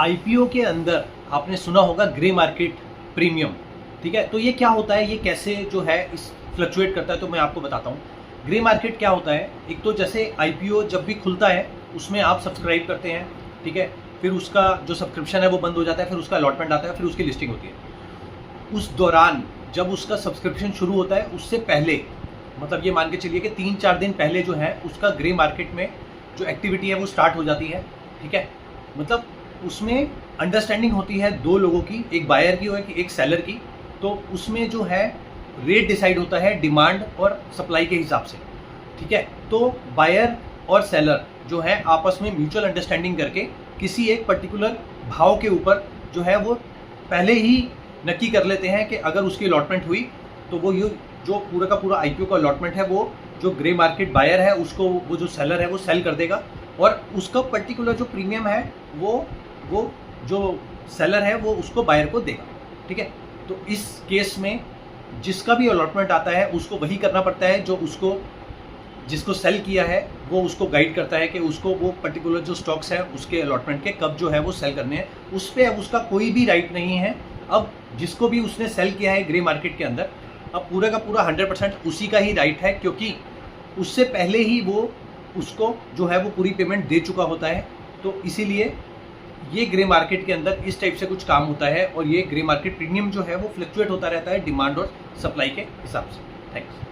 IPO के अंदर आपने सुना होगा ग्रे मार्केट प्रीमियम, ठीक है। तो ये क्या होता है, ये कैसे जो है इस फ्लक्चुएट करता है, तो मैं आपको बताता हूँ। ग्रे मार्केट क्या होता है, एक तो जैसे आईपीओ जब भी खुलता है उसमें आप सब्सक्राइब करते हैं, ठीक है, फिर उसका जो सब्सक्रिप्शन है वो बंद हो जाता है, फिर उसका अलॉटमेंट आता है, फिर उसकी लिस्टिंग होती है। उस दौरान जब उसका सब्सक्रिप्शन शुरू होता है उससे पहले, मतलब ये मान के चलिए कि 3-4 दिन पहले जो है उसका ग्रे मार्केट में जो एक्टिविटी है वो स्टार्ट हो जाती है, ठीक है। मतलब उसमें अंडरस्टैंडिंग होती है दो लोगों की, एक बायर की और एक सेलर की। तो उसमें जो है रेट डिसाइड होता है डिमांड और सप्लाई के हिसाब से, ठीक है। तो बायर और सेलर जो है आपस में म्यूचुअल अंडरस्टैंडिंग करके किसी एक पर्टिकुलर भाव के ऊपर जो है वो पहले ही नक्की कर लेते हैं कि अगर उसकी अलॉटमेंट हुई तो वो ये जो पूरा का पूरा आईपीओ का अलॉटमेंट है वो जो ग्रे मार्केट बायर है उसको वो जो सेलर है वो सेल कर देगा, और उसका पर्टिकुलर जो प्रीमियम है वो जो सेलर है वो उसको बायर को देगा, ठीक है। तो इस केस में जिसका भी अलॉटमेंट आता है उसको वही करना पड़ता है जो उसको जिसको सेल किया है वो उसको गाइड करता है कि उसको वो पर्टिकुलर जो स्टॉक्स है उसके अलॉटमेंट के कब जो है वो सेल करने हैं। उस पर अब उसका कोई भी राइट नहीं है। अब जिसको भी उसने सेल किया है ग्रे मार्केट के अंदर, अब पूरा का पूरा 100% उसी का ही राइट है, क्योंकि उससे पहले ही वो उसको जो है वो पूरी पेमेंट दे चुका होता है। तो इसीलिए ये ग्रे मार्केट के अंदर इस टाइप से कुछ काम होता है, और ये ग्रे मार्केट प्रीमियम जो है वो फ्लक्चुएट होता रहता है डिमांड और सप्लाई के हिसाब से। थैंक्स।